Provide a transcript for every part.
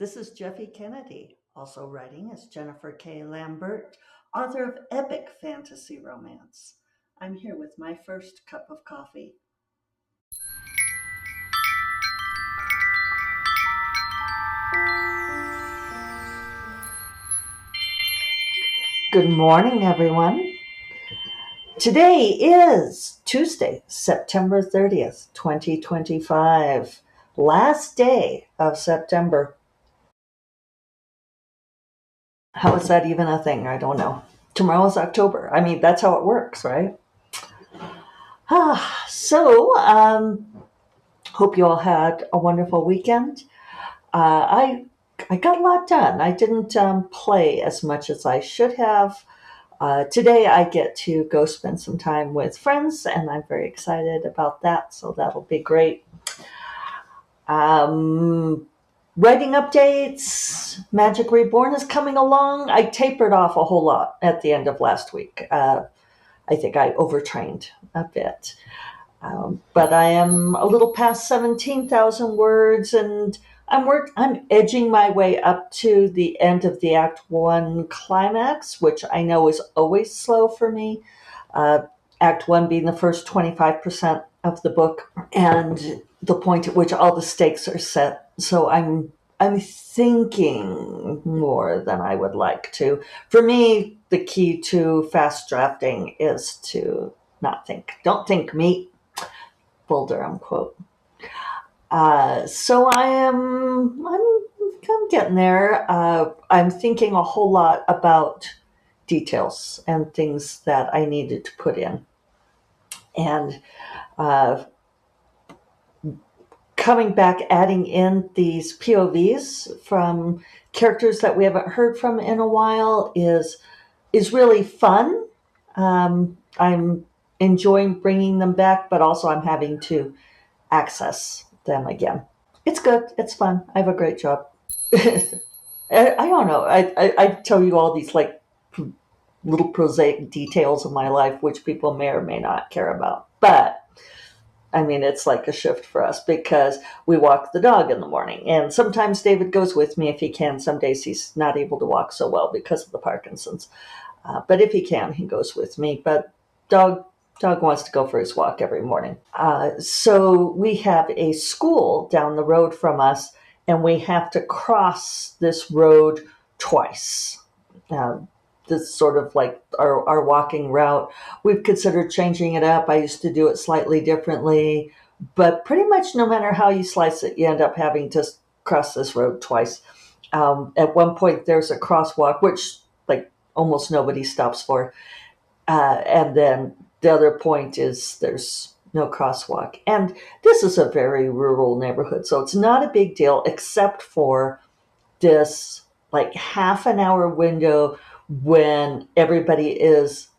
This is Jeffe Kennedy, also writing as Jennifer K. Lambert, author of epic fantasy romance. I'm here with my first cup of coffee. Good morning, everyone. Today is Tuesday, September 30th, 2025, last day of September. How is that even a thing? I don't know. Tomorrow is October. I mean, that's how it works, right? Hope you all had a wonderful weekend. I got a lot done. I didn't play as much as I should have. Today I get to go spend some time with friends, and I'm very excited about that, so that'll be great. Writing updates. Magic Reborn is coming along. I tapered off a whole lot at the end of last week. I think I overtrained a bit. But I am a little past 17,000 words, and I'm edging my way up to the end of the Act 1 climax, which I know is always slow for me. Act 1 being the first 25% of the book, and the point at which all the stakes are set. So I'm thinking more than I would like to. For me, the key to fast drafting is to not think. Don't think, meat. Bull Durham quote. So I'm getting there. I'm thinking a whole lot about details and things that I needed to put in. And coming back, adding in these POVs from characters that we haven't heard from in a while is really fun. I'm enjoying bringing them back, but also I'm having to access them again. It's good. It's fun. I have a great job. I don't know. I tell you all these like little prosaic details of my life, which people may or may not care about. But I mean, it's like a shift for us because we walk the dog in the morning, and sometimes David goes with me if he can. Some days he's not able to walk so well because of the Parkinson's. But if he can, he goes with me. But dog wants to go for his walk every morning. So we have a school down the road from us, and we have to cross this road twice. This sort of like our walking route. We've considered changing it up. I used to do it slightly differently, but pretty much no matter how you slice it, you end up having to cross this road twice. At one point, there's a crosswalk, which like almost nobody stops for. And then the other point is there's no crosswalk. And this is a very rural neighborhood, so it's not a big deal except for this like half an hour window when everybody is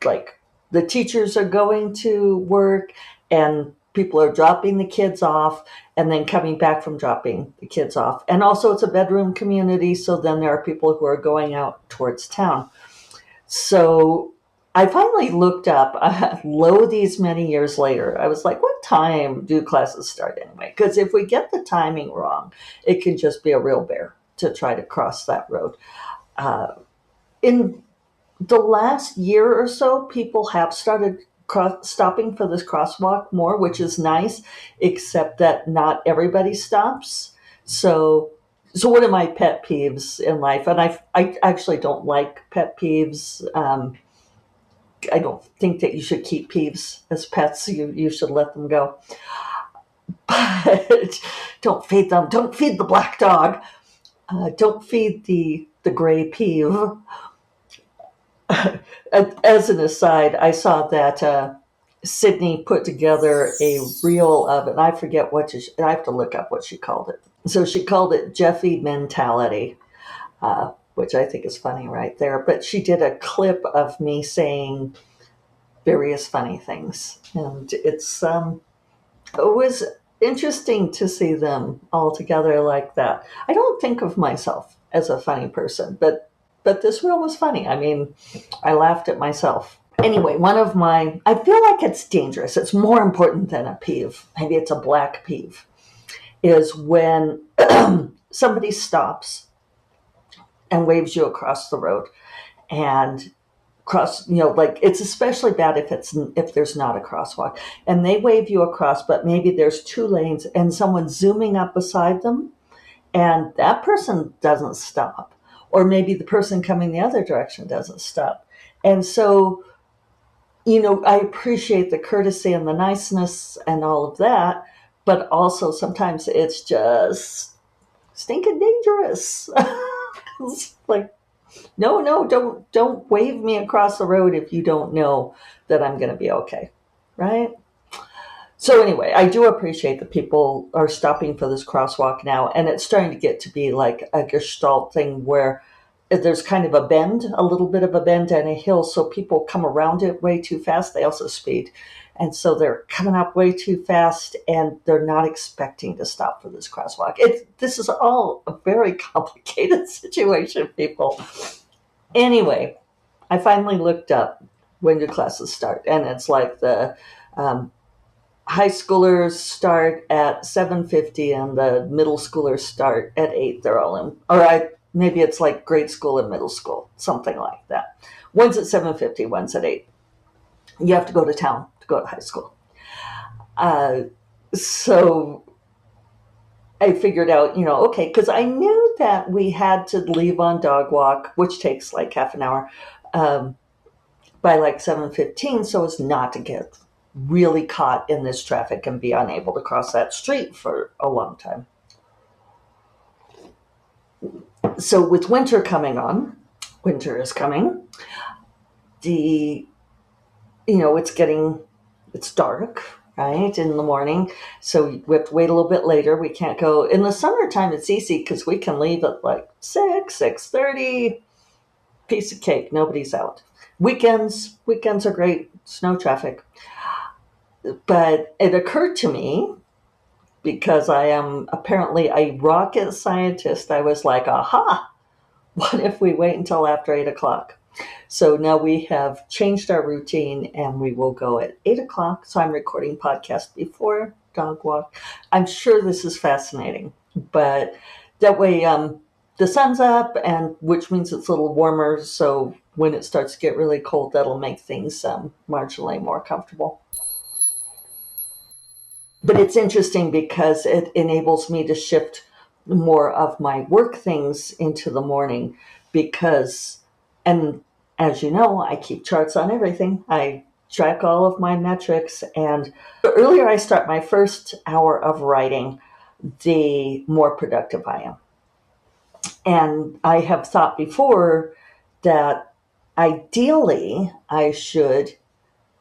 like the teachers are going to work and people are dropping the kids off and then coming back from dropping the kids off. And also it's a bedroom community, so then there are people who are going out towards town. So I finally looked up, these many years later, I was like, what time do classes start anyway? Because if we get the timing wrong, it can just be a real bear to try to cross that road. In the last year or so, people have started stopping for this crosswalk more, which is nice, except that not everybody stops. So one of my pet peeves in life, and I actually don't like pet peeves. I don't think that you should keep peeves as pets. You should let them go. But don't feed them. Don't feed the black dog. Don't feed the gray peeve. As an aside, I saw that Sydney put together a reel of it. I forget I have to look up what she called it. So she called it Jeffe Mentality, which I think is funny right there. But she did a clip of me saying various funny things. And it was interesting to see them all together like that. I don't think of myself as a funny person, but this reel was funny. I mean, I laughed at myself. Anyway, I feel like it's dangerous. It's more important than a peeve. Maybe it's a black peeve. Is when somebody stops and waves you across the road and like it's especially bad if there's not a crosswalk and they wave you across, but maybe there's 2 lanes and someone's zooming up beside them and that person doesn't stop, or maybe the person coming the other direction doesn't stop. And so, I appreciate the courtesy and the niceness and all of that, but also sometimes it's just stinking dangerous. It's like, no, don't wave me across the road if you don't know that I'm going to be okay, right? So anyway, I do appreciate that people are stopping for this crosswalk now, and it's starting to get to be like a gestalt thing where there's kind of a little bit of a bend and a hill, so people come around it way too fast. They also speed. And so they're coming up way too fast, and they're not expecting to stop for this crosswalk. This is all a very complicated situation, people. Anyway, I finally looked up when do classes start, and it's like the high schoolers start at 7:50 and the middle schoolers start at 8. They're all in, maybe it's like grade school and middle school, something like that. One's at 7:50, one's at 8. You have to go to town to go to high school. So I figured out, okay, because I knew that we had to leave on dog walk, which takes like half an hour, by like 7:15, so as not to get really caught in this traffic and be unable to cross that street for a long time. So with winter is coming, it's dark, right, in the morning. So we have to wait a little bit later. We can't go in the summertime. It's easy because we can leave at like 6:30, piece of cake. Nobody's out. Weekends are great. Snow traffic. But it occurred to me, because I am apparently a rocket scientist, I was like, aha, what if we wait until after 8 o'clock? So now we have changed our routine and we will go at 8 o'clock. So I'm recording podcast before dog walk. I'm sure this is fascinating, but that way the sun's up, and which means it's a little warmer. So when it starts to get really cold, that'll make things marginally more comfortable. But it's interesting because it enables me to shift more of my work things into the morning and as you know, I keep charts on everything. I track all of my metrics, and the earlier I start my first hour of writing, the more productive I am. And I have thought before that ideally I should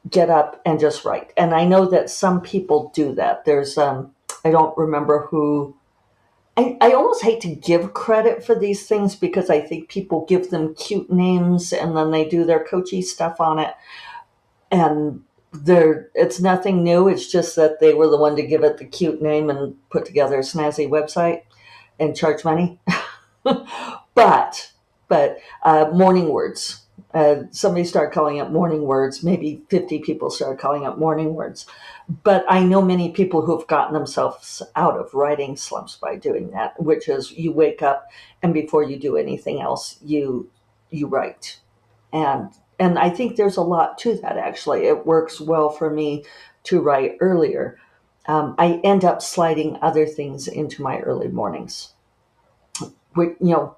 get up and just write. And I know that some people do that. There's, I don't remember who, I almost hate to give credit for these things because I think people give them cute names and then they do their coachy stuff on it. And it's nothing new. It's just that they were the one to give it the cute name and put together a snazzy website and charge money. But morning words. Somebody started calling it morning words. Maybe 50 people started calling it morning words. But I know many people who have gotten themselves out of writing slumps by doing that, which is you wake up and before you do anything else, you write. And I think there's a lot to that, actually. It works well for me to write earlier. I end up sliding other things into my early mornings.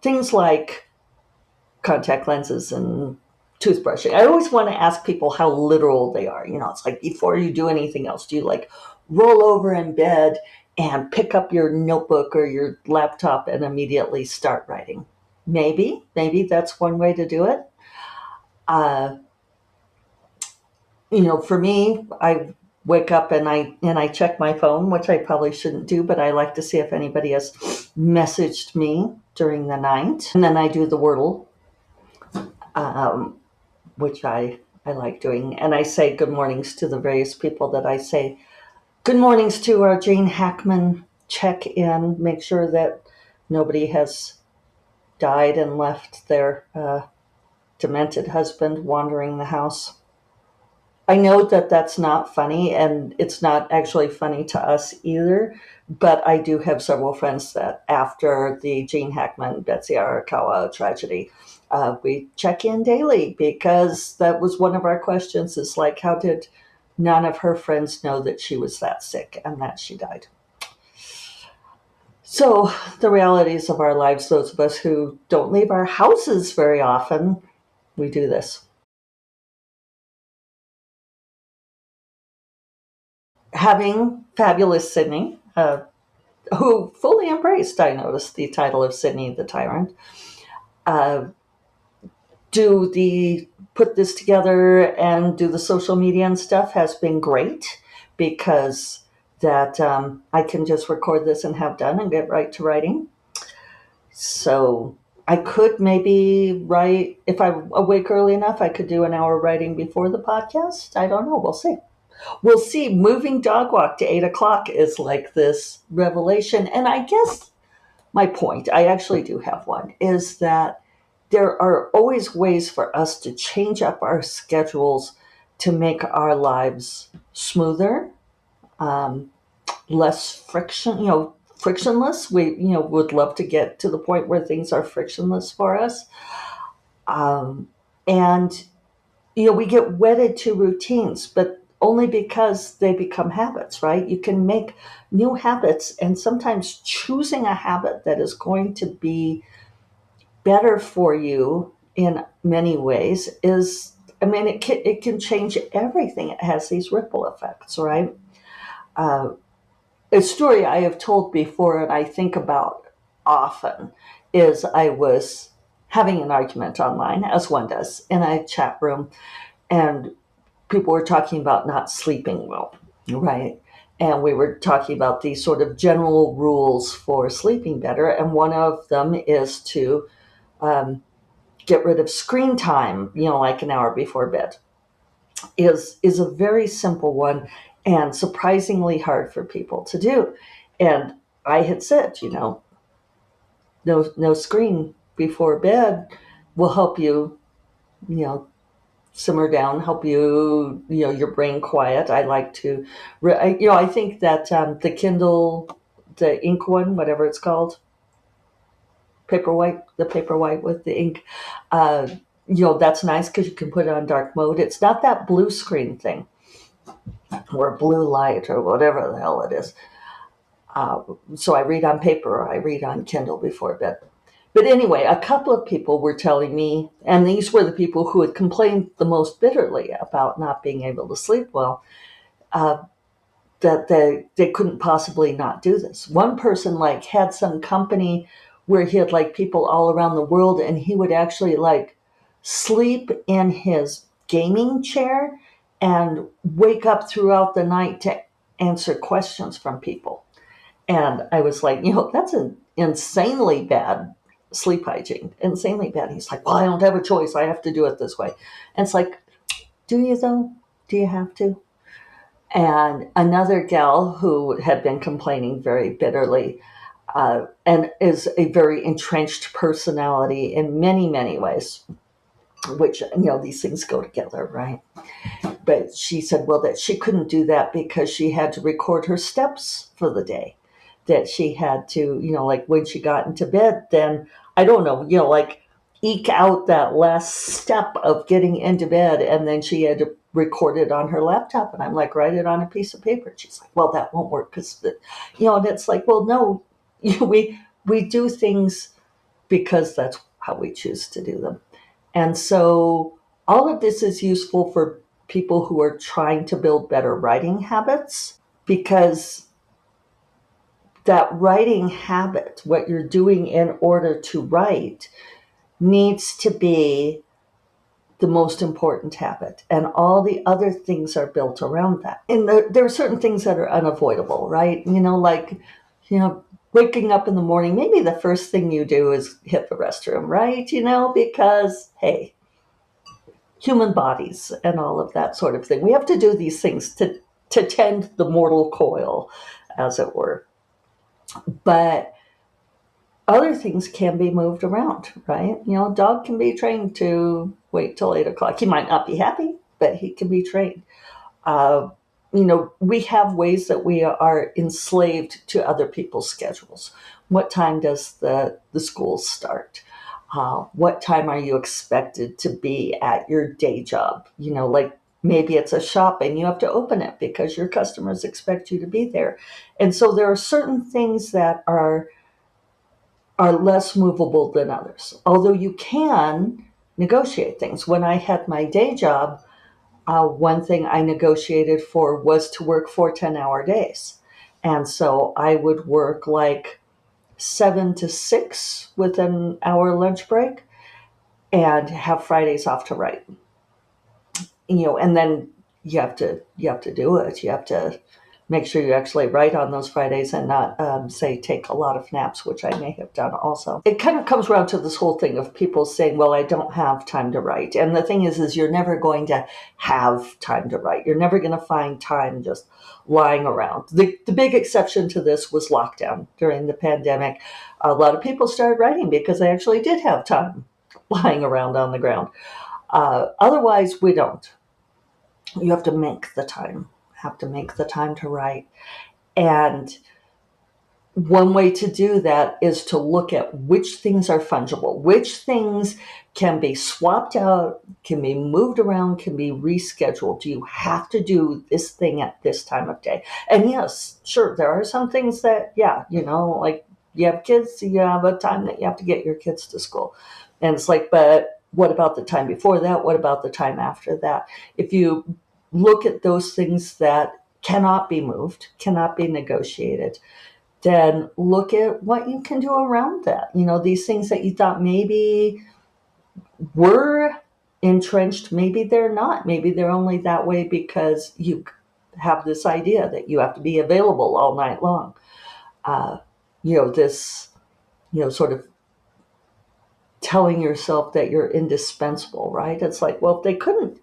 Things like contact lenses and toothbrushing. I always want to ask people how literal they are. It's like before you do anything else, do you like roll over in bed and pick up your notebook or your laptop and immediately start writing? Maybe that's one way to do it. For me, I wake up and I check my phone, which I probably shouldn't do, but I like to see if anybody has messaged me during the night. And then I do the Wordle, which I like doing. And I say good mornings to the various people that I say good mornings to. Our Jane Hackman check-in, make sure that nobody has died and left their demented husband wandering the house. I know that that's not funny, and it's not actually funny to us either. But I do have several friends that after the Gene Hackman, Betsy Arakawa tragedy, we check in daily because that was one of our questions is like, how did none of her friends know that she was that sick and that she died? So, the realities of our lives, those of us who don't leave our houses very often, we do this. Having fabulous Sydney, who fully embraced, I noticed, the title of Sydney the Tyrant, uh, do the put this together and do the social media and stuff has been great because that I can just record this and have done and get right to writing. So I could maybe write, if I'm awake early enough, I could do an hour writing before the podcast. I don't know. We'll see. We'll see. Moving dog walk to 8 o'clock is like this revelation. And I guess my point, I actually do have one, is that there are always ways for us to change up our schedules to make our lives smoother, um, less friction, frictionless. We, would love to get to the point where things are frictionless for us. And, we get wedded to routines, but only because they become habits, right? You can make new habits, and sometimes choosing a habit that is going to be better for you in many ways is, I mean, it can change everything. It has these ripple effects, right? Uh, a story I have told before and I think about often is I was having an argument online, as one does, in a chat room, and people were talking about not sleeping well, right? And we were talking about these sort of general rules for sleeping better, and one of them is to um, get rid of screen time, like an hour before bed, is a very simple one and surprisingly hard for people to do. And I had said, no screen before bed will help you, you know, simmer down, help you, your brain quiet. I like to, I think that the Kindle, the ink one, whatever it's called, Paperwhite, the Paperwhite with the ink, uh, that's nice because you can put it on dark mode. It's not that blue screen thing or blue light or whatever the hell it is. So I read on paper or I read on Kindle before bed. But anyway, a couple of people were telling me, and these were the people who had complained the most bitterly about not being able to sleep well, uh, that they couldn't possibly not do this. One person like had some company where he had like people all around the world, and he would actually like sleep in his gaming chair and wake up throughout the night to answer questions from people. And I was like, that's an insanely bad sleep hygiene, insanely bad. He's like, well, I don't have a choice. I have to do it this way. And it's like, do you though? Do you have to? And another gal who had been complaining very bitterly and is a very entrenched personality in many, many ways, which, these things go together, right? But she said, well, that she couldn't do that because she had to record her steps for the day. That she had to, like when she got into bed, then I don't know, like eke out that last step of getting into bed. And then she had to record it on her laptop. And I'm like, write it on a piece of paper. And she's like, well, that won't work because, and it's like, well, no, we do things because that's how we choose to do them. And so all of this is useful for people who are trying to build better writing habits because that writing habit, what you're doing in order to write, needs to be the most important habit. And all the other things are built around that. And there are certain things that are unavoidable, right? Like, waking up in the morning, maybe the first thing you do is hit the restroom, right? Because, hey, human bodies and all of that sort of thing. We have to do these things to tend the mortal coil, as it were. But other things can be moved around, right? A dog can be trained to wait till 8 o'clock. He might not be happy. but he can be trained. Uh, we have ways that we are enslaved to other people's schedules. What time does the school start? What time are you expected to be at your day job? Like maybe it's a shop and you have to open it because your customers expect you to be there. And so there are certain things that are less movable than others, although you can negotiate things. When I had my day job, one thing I negotiated for was to work 4 10-hour days. And so I would work like 7 to 6 with an hour lunch break and have Fridays off to write. And then you have to do it. You have to make sure you actually write on those Fridays and not say take a lot of naps, which I may have done also. It kind of comes around to this whole thing of people saying, well, I don't have time to write. And the thing is you're never going to have time to write. You're never going to find time just lying around. The big exception to this was lockdown during the pandemic. A lot of people started writing because they actually did have time lying around on the ground. Otherwise, we don't. You have to make the time. Have to make the time to write. And one way to do that is to look at which things are fungible, which things can be swapped out, can be moved around, can be rescheduled. Do you have to do this thing at this time of day? And yes, sure, there are some things that, like you have kids, you have a time that you have to get your kids to school. And it's like, but what about the time before that? What about the time after that? If you look at those things that cannot be moved, cannot be negotiated, then look at what you can do around that. These things that you thought maybe were entrenched, maybe they're not. Maybe they're only that way because you have this idea that you have to be available all night long. This, sort of telling yourself that you're indispensable, right? It's like, well, if they couldn't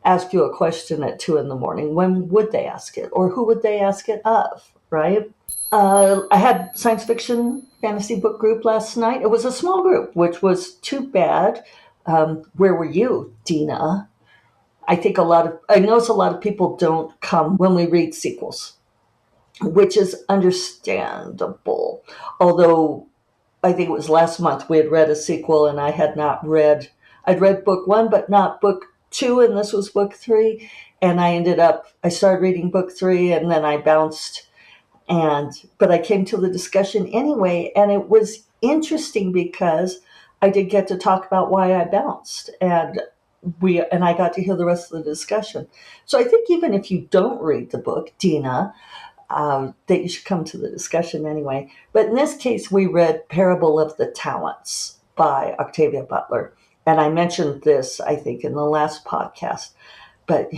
ask you a question at 2 a.m, when would they ask it? Or who would they ask it of, right? I had science fiction fantasy book group last night. It was a small group, which was too bad. Where were you, Dina? I notice a lot of people don't come when we read sequels, which is understandable. Although I think it was last month we had read a sequel and I'd read book 1, but not book 2, and this was book 3. And I started reading book 3 and then I bounced. But I came to the discussion anyway, and it was interesting because I did get to talk about why I bounced, and I got to hear the rest of the discussion. So I think even if you don't read the book, Dina, that you should come to the discussion anyway. But in this case, we read Parable of the Talents by Octavia Butler, and I mentioned this, I think, in the last podcast. But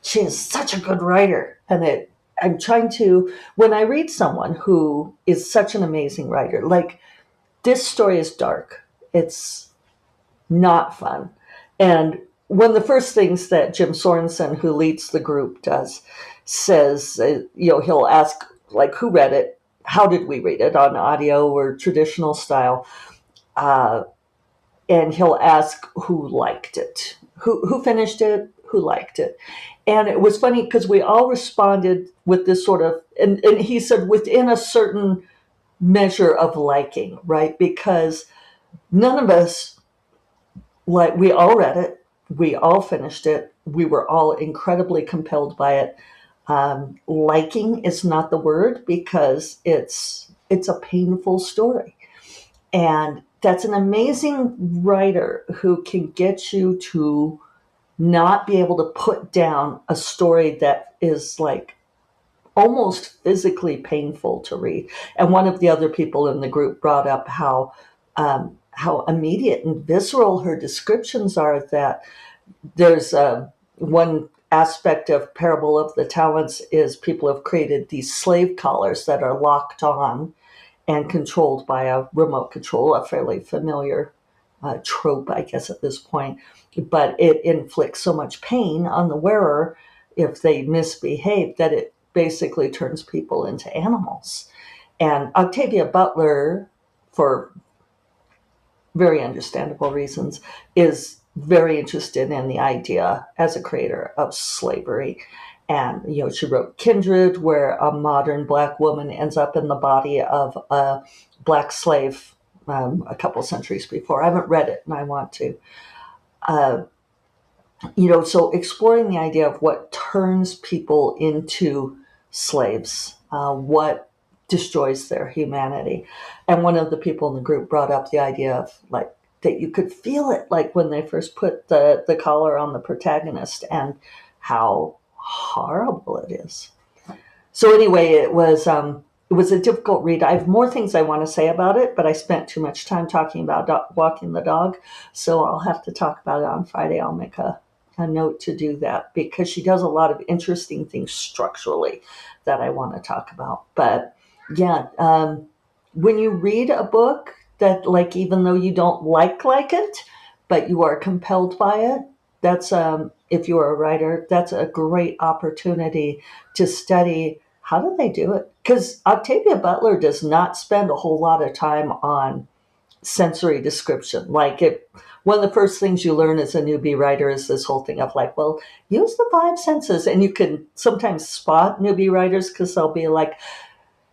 she is such a good writer, and I'm trying to, when I read someone who is such an amazing writer, like this story is dark. It's not fun. And one of the first things that Jim Sorensen, who leads the group, does, says, he'll ask, like, who read it? How did we read it, on audio or traditional style? And he'll ask who liked it, who finished it, who liked it. And it was funny because we all responded with this sort of, and he said within a certain measure of liking, right? Because none of us, we all read it, we all finished it, we were all incredibly compelled by it. Liking is not the word because it's a painful story. And that's an amazing writer who can get you to not be able to put down a story that is like almost physically painful to read. And one of the other people in the group brought up how immediate and visceral her descriptions are, that there's one aspect of Parable of the Talents is people have created these slave collars that are locked on and controlled by a remote control, a fairly familiar trope, I guess, at this point. But it inflicts so much pain on the wearer if they misbehave that it basically turns people into animals. And Octavia Butler, for very understandable reasons, is very interested in the idea as a creator of slavery. And, she wrote Kindred, where a modern Black woman ends up in the body of a Black slave a couple centuries before. I haven't read it, and I want to. So exploring the idea of what turns people into slaves, what destroys their humanity. And one of the people in the group brought up the idea of like that you could feel it like when they first put the collar on the protagonist and how horrible it is. So anyway, it was a difficult read. I have more things I want to say about it, but I spent too much time talking about walking the dog, so I'll have to talk about it on Friday. I'll make a note to do that because she does a lot of interesting things structurally that I want to talk about. But yeah, when you read a book that, like, even though you don't like it, but you are compelled by it, that's if you're a writer, that's a great opportunity to study how do they do it. Because Octavia Butler does not spend a whole lot of time on sensory description. Like, one of the first things you learn as a newbie writer is this whole thing of like, well, use the five senses. And you can sometimes spot newbie writers because they'll be like,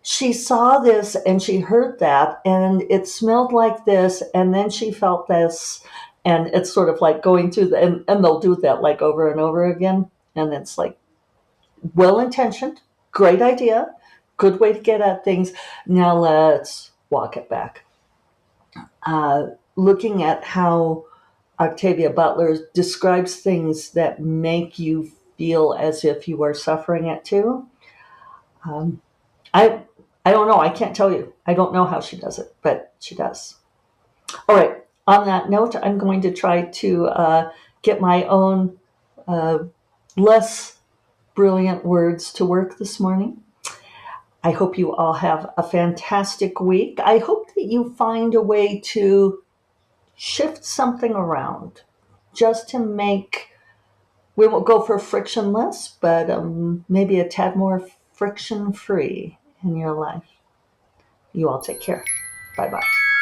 she saw this and she heard that and it smelled like this and then she felt this. And it's sort of like going through and they'll do that like over and over again. And it's like well-intentioned, great idea, good way to get at things. Now let's walk it back. Looking at how Octavia Butler describes things that make you feel as if you are suffering it too. I don't know. I can't tell you. I don't know how she does it, but she does. All right. On that note, I'm going to try to get my own less brilliant words to work this morning. I hope you all have a fantastic week. I hope that you find a way to shift something around just to make, we won't go for frictionless, but maybe a tad more friction-free in your life. You all take care. Bye-bye.